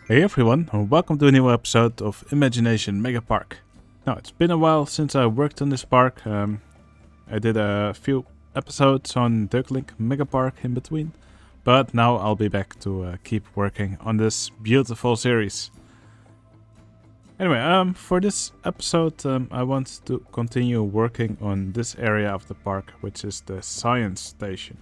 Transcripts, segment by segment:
Hey everyone, and welcome to a new episode of Imagination Megapark. Now, it's been a while since I worked on this park. I did a few episodes on Ducklink Megapark in between, but now I'll be back to keep working on this beautiful series. Anyway, for this episode, I want to continue working on this area of the park, which is the science station.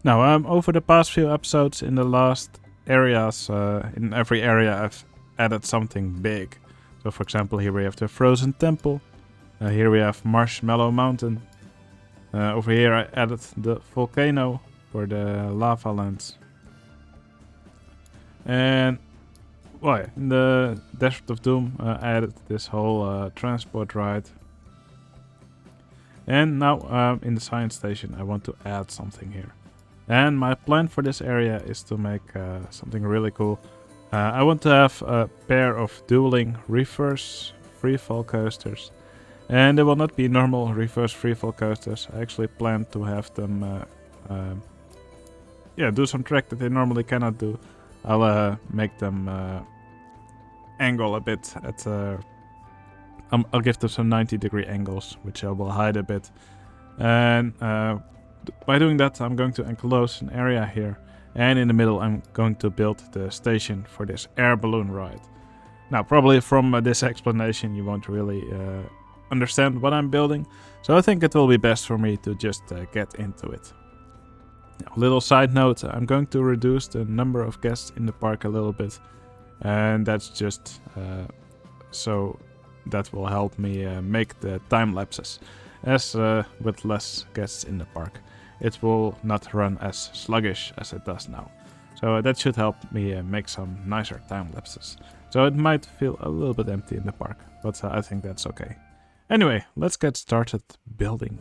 Now, over the past few episodes in the last areas, in every area I've added something big. So for example, here we have the Frozen Temple, here we have Marshmallow Mountain, over here I added the volcano for the lava lands. And well, in the Desert of Doom I added this whole transport ride. And now in the science station I want to add something here. And my plan for this area is to make something really cool. I want to have a pair of dueling Reverse Freefall Coasters. And they will not be normal Reverse Freefall Coasters. I actually plan to have them do some track that they normally cannot do. I'll make them angle a bit. I'll give them some 90-degree angles, which I will hide a bit. And by doing that, I'm going to enclose an area here, and in the middle I'm going to build the station for this air balloon ride. Now, probably from this explanation you won't really understand what I'm building, so I think it will be best for me to just get into it. Now, little side note, I'm going to reduce the number of guests in the park a little bit, and that's just so that will help me make the time lapses, as with less guests in the park it will not run as sluggish as it does now. So that should help me make some nicer time lapses. So it might feel a little bit empty in the park, but I think that's okay. Anyway, let's get started building.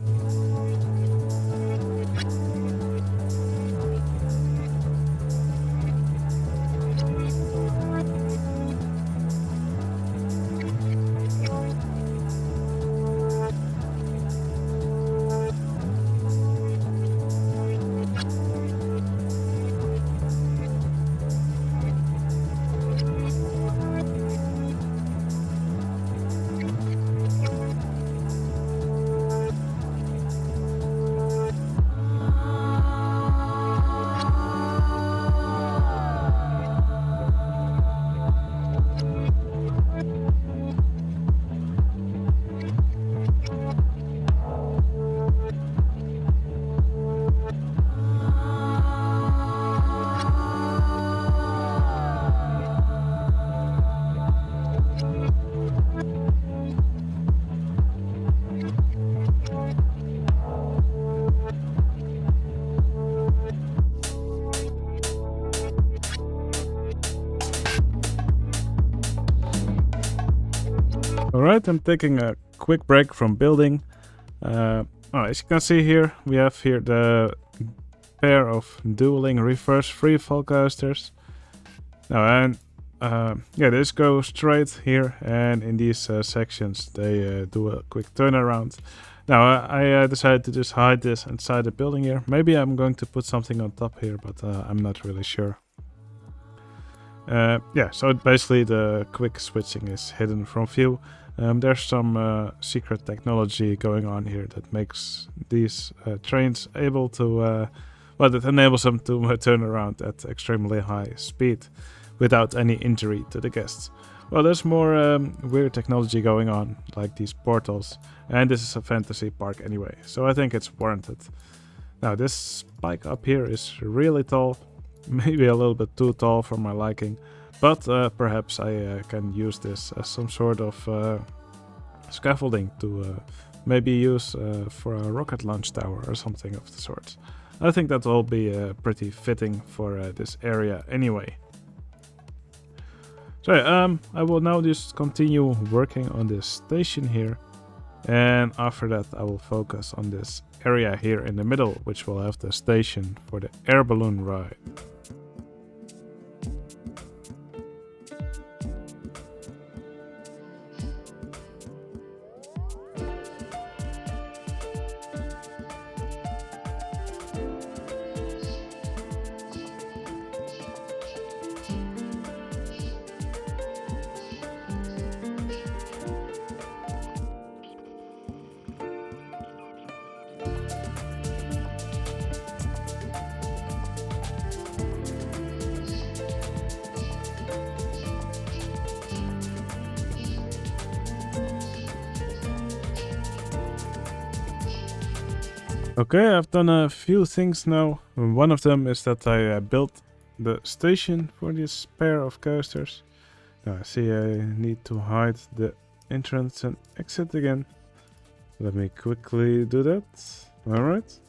Alright, I'm taking a quick break from building. As you can see here, we have here the pair of dueling Reverse Freefall Coasters. Now, and this goes straight here, and in these sections they do a quick turnaround. Now, I decided to just hide this inside the building here. Maybe I'm going to put something on top here, but I'm not really sure. So basically the quick switching is hidden from view. There's some secret technology going on here that makes these trains able to, that enables them to turn around at extremely high speed without any injury to the guests. Well, there's more weird technology going on, like these portals, and this is a fantasy park anyway, so I think it's warranted. Now, this spike up here is really tall, maybe a little bit too tall for my liking, but perhaps I can use this as some sort of scaffolding to maybe use for a rocket launch tower or something of the sort. I think that will be pretty fitting for this area anyway. So I will now just continue working on this station here, and after that I will focus on this area here in the middle, which will have the station for the air balloon ride. Okay, I've done a few things now. One of them is that I built the station for this pair of coasters. Now I see I need to hide the entrance and exit again. Let me quickly do that. Alright.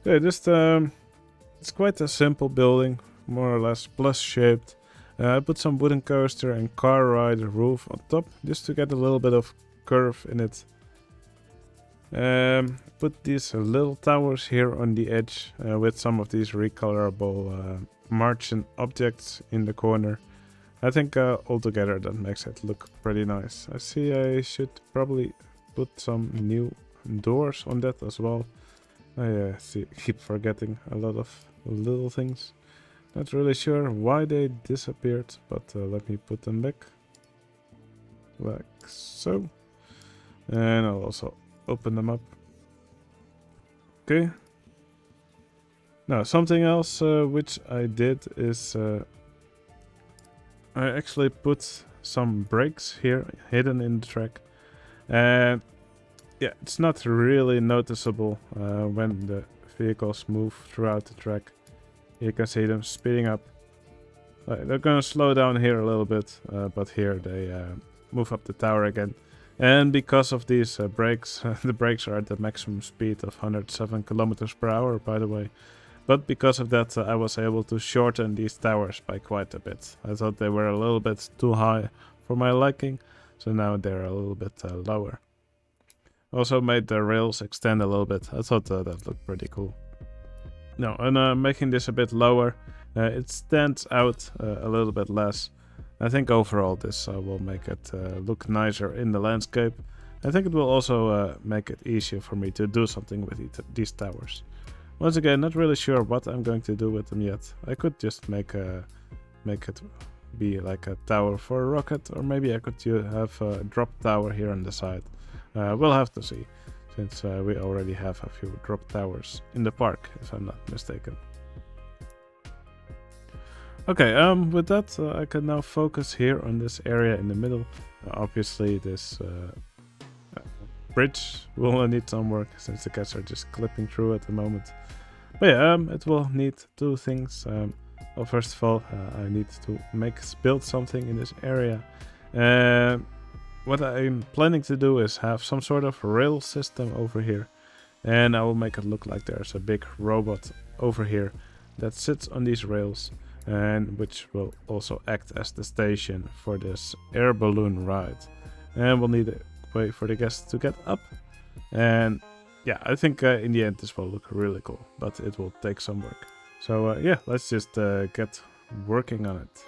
Yeah, just it's quite a simple building, more or less plus shaped. I put some wooden coaster and car ride roof on top just to get a little bit of curve in it. Put these little towers here on the edge with some of these recolorable margin objects in the corner. I think altogether that makes it look pretty nice. I see I should probably put some new doors on that as well. I keep forgetting a lot of little things. Not really sure why they disappeared, but let me put them back. Like so. And I'll also open them up. Okay. Now something else which I did is I actually put some brakes here hidden in the track. And yeah, it's not really noticeable when the vehicles move throughout the track. You can see them speeding up. They're gonna slow down here a little bit, but here they move up the tower again. And because of these brakes, the brakes are at the maximum speed of 107 kilometers per hour, by the way. But because of that, I was able to shorten these towers by quite a bit. I thought they were a little bit too high for my liking, so now they're a little bit lower. Also made the rails extend a little bit. I thought that looked pretty cool. Now, and making this a bit lower, it stands out a little bit less. I think overall this will make it look nicer in the landscape. I think it will also make it easier for me to do something with these towers. Once again, not really sure what I'm going to do with them yet. I could just make it be like a tower for a rocket, or maybe I could have a drop tower here on the side. We'll have to see, since we already have a few drop towers in the park, if I'm not mistaken. Okay, with that, I can now focus here on this area in the middle. Obviously, this bridge will need some work, since the cats are just clipping through at the moment. But yeah, it will need two things. Well, first of all, I need to build something in this area. What I'm planning to do is have some sort of rail system over here. And I will make it look like there's a big robot over here that sits on these rails. And which will also act as the station for this air balloon ride. And we'll need a way for the guests to get up. And yeah, I think in the end this will look really cool, but it will take some work. So yeah, let's just get working on it.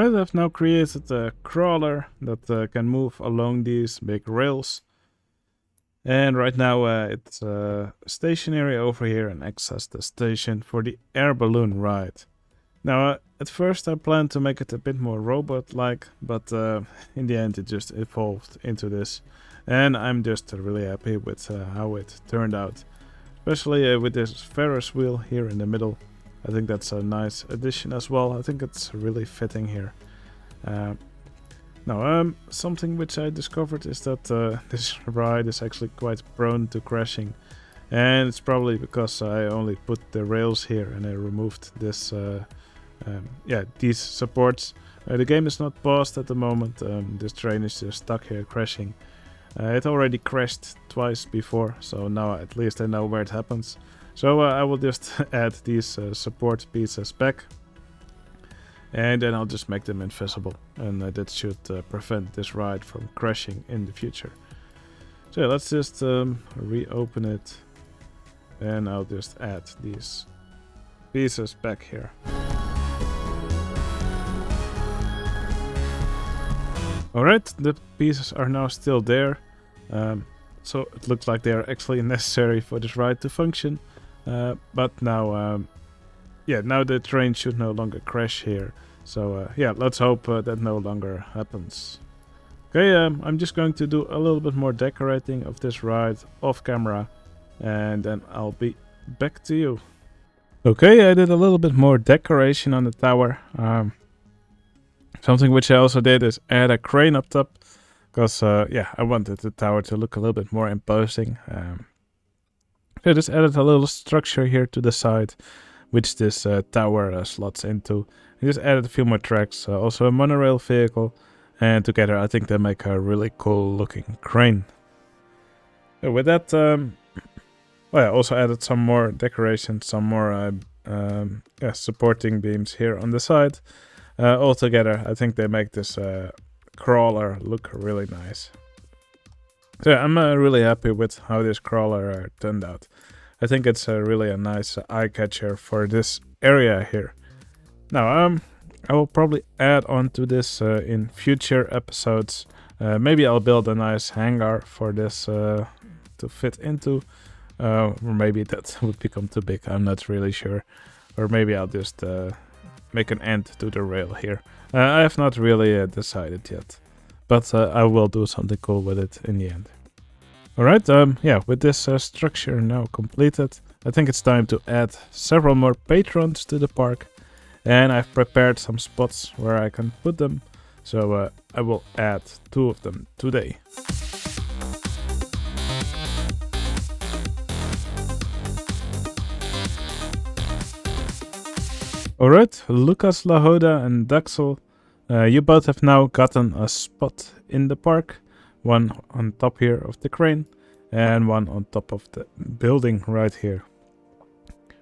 Alright, I've now created a crawler that can move along these big rails. And right now it's stationary over here and access the station for the air balloon ride. Now at first I planned to make it a bit more robot-like, but in the end it just evolved into this. And I'm just really happy with how it turned out. Especially with this Ferris wheel here in the middle. I think that's a nice addition as well. I think it's really fitting here. Now, something which I discovered is that this ride is actually quite prone to crashing. And it's probably because I only put the rails here and I removed this, these supports. The game is not paused at the moment. This train is just stuck here crashing. It already crashed twice before, so now at least I know where it happens. So I will just add these support pieces back. And then I'll just make them invisible. And that should prevent this ride from crashing in the future. So yeah, let's just reopen it. And I'll just add these pieces back here. Alright, the pieces are now still there. So it looks like they are actually necessary for this ride to function. But now, now the train should no longer crash here. So let's hope that no longer happens. Okay, I'm just going to do a little bit more decorating of this ride off camera. And then I'll be back to you. Okay, I did a little bit more decoration on the tower. Something which I also did is add a crane up top. Because, I wanted the tower to look a little bit more imposing. I just added a little structure here to the side, which this tower slots into. I just added a few more tracks, also a monorail vehicle, and together I think they make a really cool looking crane. So with that, I also added some more decorations, some more supporting beams here on the side. All together, I think they make this crawler look really nice. So yeah, I'm really happy with how this crawler turned out. I think it's really a nice eye catcher for this area here. Now, I will probably add on to this in future episodes. Maybe I'll build a nice hangar for this to fit into. Or maybe that would become too big, I'm not really sure. Or maybe I'll just make an end to the rail here. I have not really decided yet. But I will do something cool with it in the end. Alright, with this structure now completed, I think it's time to add several more patrons to the park. And I've prepared some spots where I can put them. So I will add 2 of them today. Alright, Lucas, Lahoda and Daxel, you both have now gotten a spot in the park. One on top here of the crane and one on top of the building right here.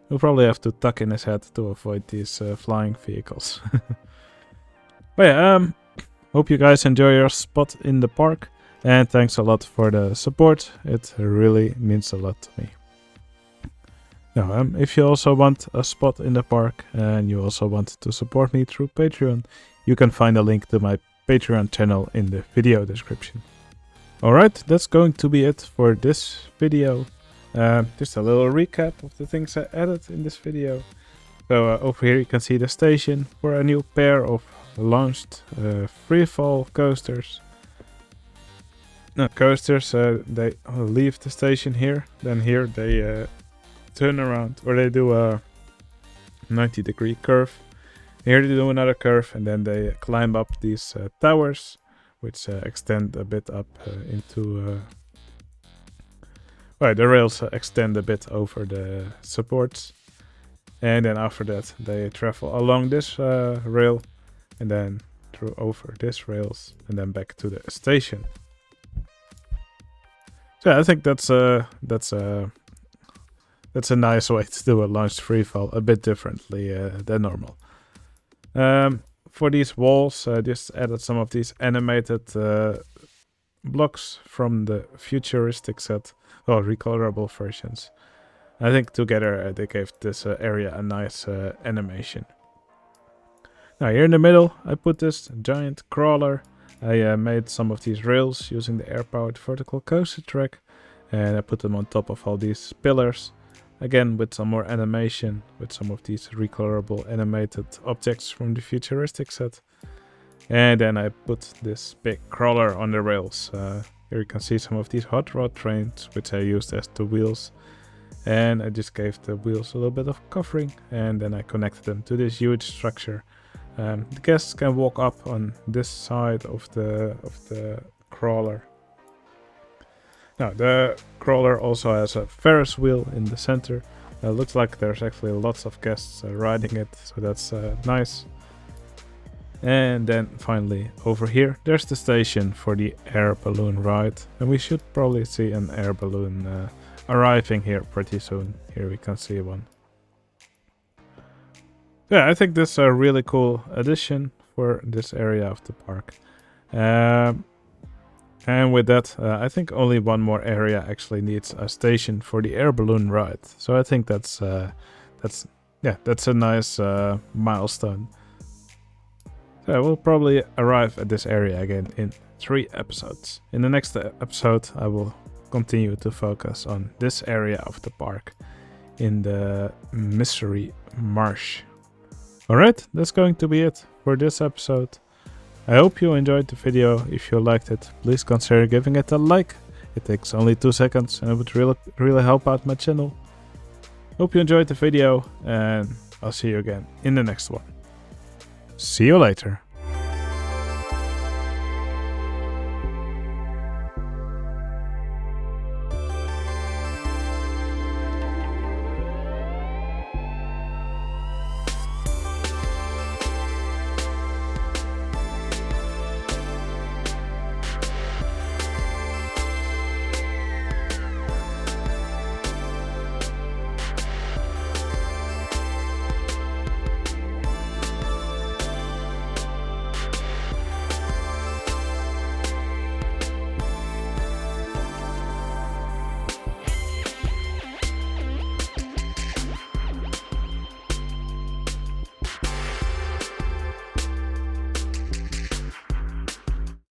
He'll probably have to tuck in his head to avoid these flying vehicles. But yeah, hope you guys enjoy your spot in the park. And thanks a lot for the support. It really means a lot to me. Now, if you also want a spot in the park and you also want to support me through Patreon, you can find a link to my Patreon channel in the video description. Alright, that's going to be it for this video. Just a little recap of the things I added in this video. So over here you can see the station for a new pair of launched freefall coasters. They leave the station here, then here they turn around, or they do a 90-degree curve. Here they do another curve, and then they climb up these towers, which extend a bit up into... the rails extend a bit over the supports. And then after that, they travel along this rail, and then through over this rails, and then back to the station. So yeah, I think that's a nice way to do a launched freefall, a bit differently than normal. For these walls, I just added some of these animated blocks from the futuristic set, recolorable versions. I think together they gave this area a nice animation. Now here in the middle I put this giant crawler. I made some of these rails using the air-powered vertical coaster track, and I put them on top of all these pillars. Again with some more animation, with some of these recolorable animated objects from the futuristic set. And then I put this big crawler on the rails. Here you can see some of these hot rod trains, which I used as the wheels. And I just gave the wheels a little bit of covering, and then I connected them to this huge structure. The guests can walk up on this side of the crawler. Now the crawler also has a Ferris wheel in the center. Looks like there's actually lots of guests riding it, so that's nice. And then finally over here there's the station for the air balloon ride, and we should probably see an air balloon arriving here pretty soon. Here we can see one. Yeah, I think this is a really cool addition for this area of the park. And with that, I think only one more area actually needs a station for the air balloon ride. So I think that's a nice milestone. So we'll probably arrive at this area again in 3 episodes. In the next episode, I will continue to focus on this area of the park in the Mystery Marsh. Alright, that's going to be it for this episode. I hope you enjoyed the video. If you liked it, please consider giving it a like. It takes only 2 seconds and it would really help out my channel. Hope you enjoyed the video, and I'll see you again in the next one. See you later.